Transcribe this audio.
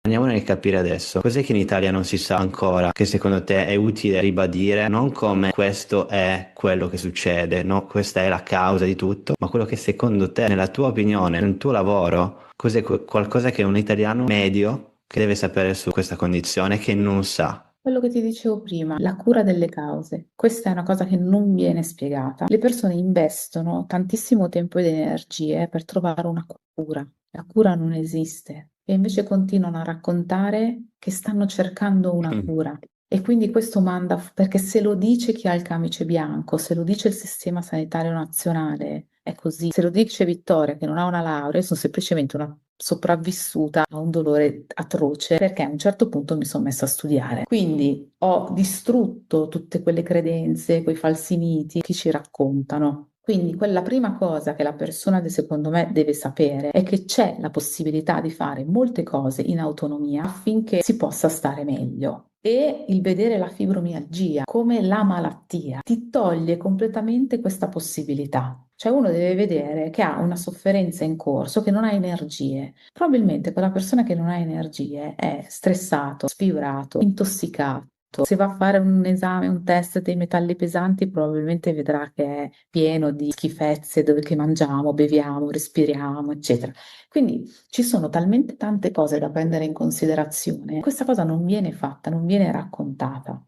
Andiamo nel capire adesso, cos'è che in Italia non si sa ancora, che secondo te è utile ribadire, non come questo è quello che succede, no? Questa è la causa di tutto, ma quello che secondo te, nella tua opinione, nel tuo lavoro, cos'è qualcosa che un italiano medio che deve sapere su questa condizione che non sa? Quello che ti dicevo prima, la cura delle cause. Questa è una cosa che non viene spiegata. Le persone investono tantissimo tempo ed energie per trovare una cura. La cura non esiste e invece continuano a raccontare che stanno cercando una cura. E quindi questo manda, perché se lo dice chi ha il camice bianco, se lo dice il Sistema Sanitario Nazionale, è così. Se lo dice Vittoria che non ha una laurea, sono semplicemente una sopravvissuta a un dolore atroce perché a un certo punto mi sono messa a studiare. Quindi ho distrutto tutte quelle credenze, quei falsi miti che ci raccontano. Quindi quella prima cosa che la persona, secondo me, deve sapere è che c'è la possibilità di fare molte cose in autonomia affinché si possa stare meglio. E il vedere la fibromialgia come la malattia ti toglie completamente questa possibilità. Cioè uno deve vedere che ha una sofferenza in corso, che non ha energie. Probabilmente quella persona che non ha energie è stressato, sfibrato, intossicato. Se va a fare un esame, un test dei metalli pesanti, probabilmente vedrà che è pieno di schifezze dove che mangiamo, beviamo, respiriamo, eccetera. Quindi ci sono talmente tante cose da prendere in considerazione. Questa cosa non viene fatta, non viene raccontata.